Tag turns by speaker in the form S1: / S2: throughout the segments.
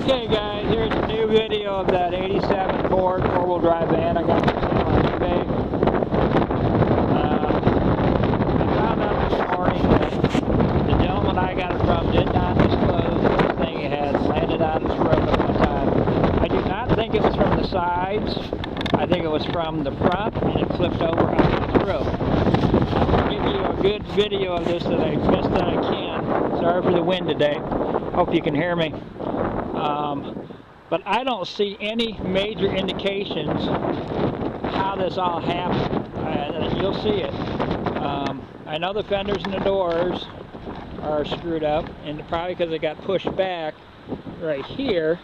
S1: Okay guys, here's a new video of that 87 Ford four-wheel drive van I got for sale on eBay. I found out this morning that the gentleman I got it from did not disclose that this thing had landed on its roof at one time. I do not think it was from the sides. I think it was from the front and it flipped over on its roof. I'll give you a good video of this that I best that I can. Sorry for the wind today. Hope you can hear me. But I don't see any major indications how this all happened. You'll see it. I know the fenders and the doors are screwed up, and probably because it got pushed back right here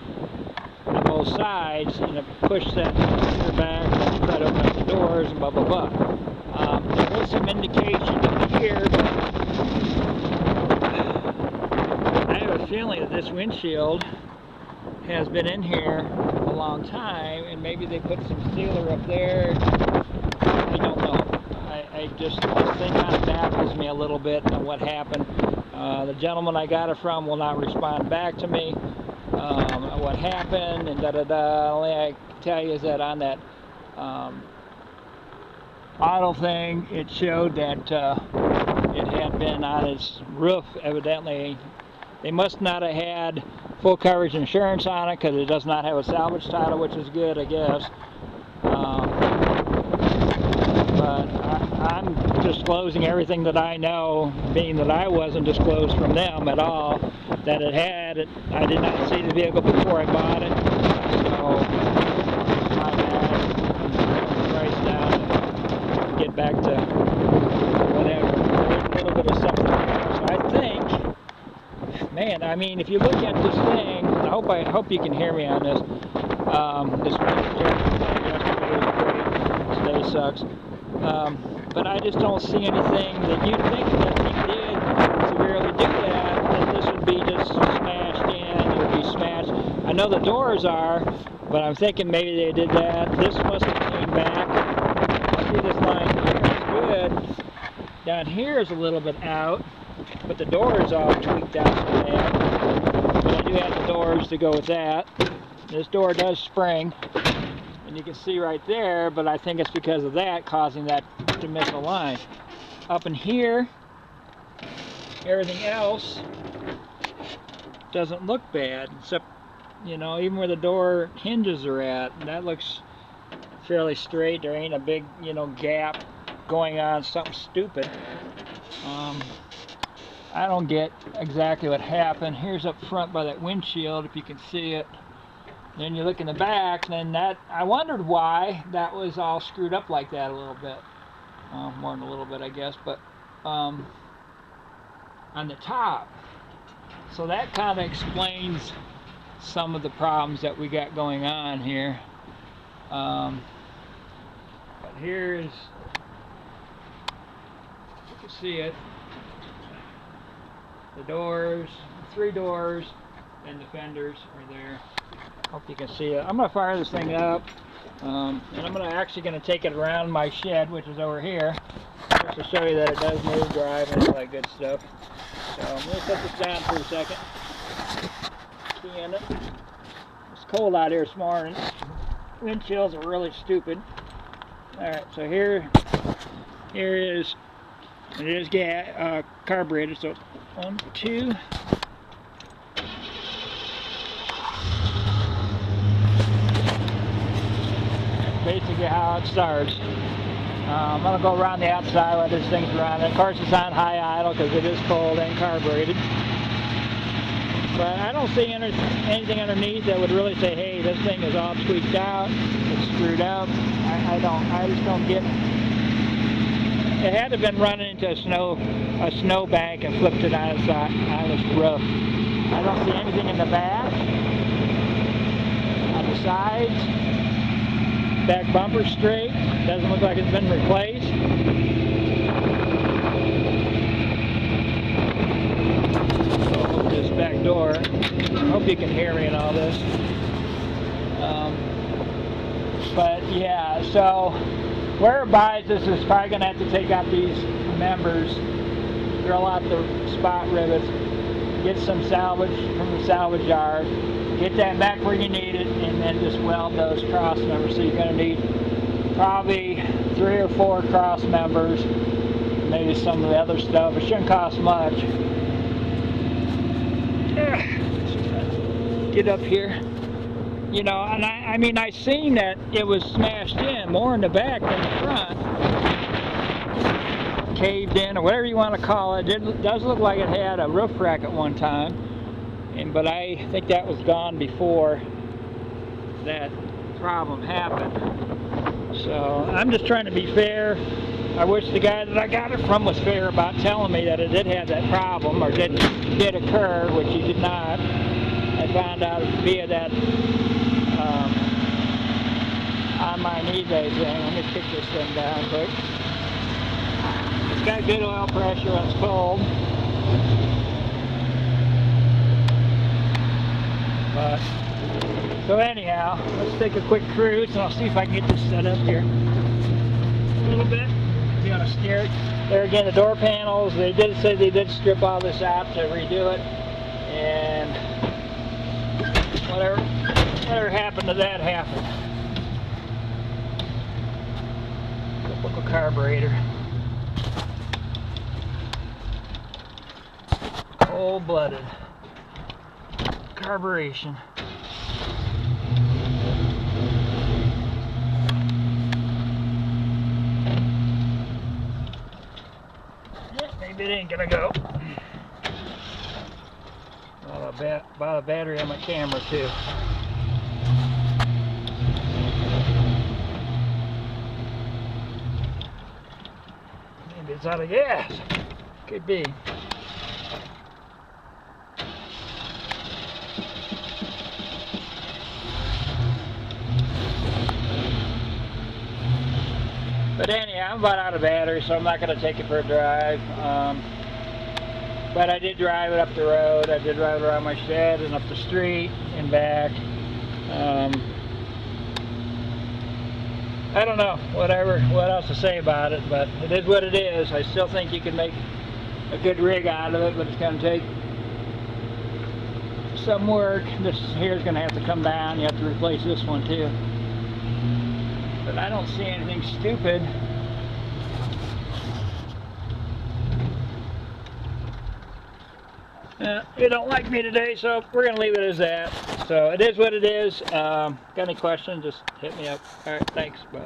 S1: on both sides, and it pushed that fender back and tried to open up the doors and blah blah blah. There is some indication here. I have a feeling that this windshield has been in here a long time, and maybe they put some sealer up there. I don't know. This thing kind of baffles me a little bit on what happened. The gentleman I got it from will not respond back to me what happened and da-da-da. Only I can tell you is that on that auto thing, it showed that it had been on its roof. Evidently, they must not have had full coverage insurance on it because it does not have a salvage title, which is good, I guess. But I'm disclosing everything that I know, being that I wasn't disclosed from them at all that it had it. I did not see the vehicle before I bought it, so my bad. Put the price down and get back to whatever. There's a little bit of something there. So I think, man, I mean, if you look at this thing, I hope you can hear me on this. This yesterday was great. Today sucks. But I just don't see anything that you'd think that he did severely do that this would be just smashed in, it would be smashed. I know the doors are, but I'm thinking maybe they did that. This must have came back. I see this line here is good. Down here is a little bit out, but the door is all tweaked out so bad. But I do have the doors to go with that. This door does spring. And you can see right there, but I think it's because of that causing that to misalign. Up in here, everything else doesn't look bad, except, you know, even where the door hinges are at, that looks fairly straight. There ain't a big, you know, gap going on, something stupid. I don't get exactly what happened. Here's up front by that windshield, if you can see it. Then you look in the back, and then I wondered why that was all screwed up like that a little bit. More than a little bit, I guess, but on the top. So that kind of explains some of the problems that we got going on here. But here's, you can see it, the doors, 3 doors, and the fenders are there. Hope you can see it. I'm going to fire this thing up, and I'm actually going to take it around my shed, which is over here, just to show you that it does move, drive, and all that good stuff. So I'm going to set this down for a second. Key in it. It's cold out here this morning. Wind chills are really stupid. Alright, so here is, it is carbureted, so 1, 2. Basically how it starts. I'm going to go around the outside while this thing's running. Of course it's on high idle because it is cold and carbureted. But I don't see anything underneath that would really say, hey, this thing is all tweaked out, it's screwed up. I just don't get it. It had to have been running into a snow bank and flipped it on its roof. I don't see anything in the back, on the sides. Back bumper straight, doesn't look like it's been replaced. So this back door, I hope you can hear me in all this. But yeah, so where it buys this is probably going to have to take out these members, drill out the spot rivets, get some salvage from the salvage yard, get that back where you need it, and then just weld those cross members. So you're going to need probably 3 or 4 cross members, maybe some of the other stuff. It shouldn't cost much. Get up here. You know, and I mean, I seen that it was smashed in more in the back than the front. Caved in, or whatever you want to call it. It does look like it had a roof rack at one time, but I think that was gone before that problem happened. So I'm just trying to be fair. I wish the guy that I got it from was fair about telling me that it did have that problem, or did occur, which he did not. I found out via that online eBay thing. Let me kick this thing down quick. It's got good oil pressure when it's cold. But, so anyhow, let's take a quick cruise and I'll see if I can get this set up here a little bit. Be on a steer. There again, the door panels, they did say they did strip all this out to redo it. And whatever happened to that happened. Typical carburetor. Cold-blooded carburation. Yeah, maybe it ain't gonna go. Bought a battery on my camera too. Maybe it's out of gas. Could be. But anyhow, I'm about out of battery, so I'm not going to take it for a drive. But I did drive it up the road. I did drive it around my shed and up the street and back. I don't know what else to say about it, but it is what it is. I still think you can make a good rig out of it, but it's going to take some work. This here is going to have to come down. You have to replace this one too. But I don't see anything stupid. You don't like me today, so we're going to leave it as that. So it is what it is. Got any questions, just hit me up. Alright, thanks. Bye.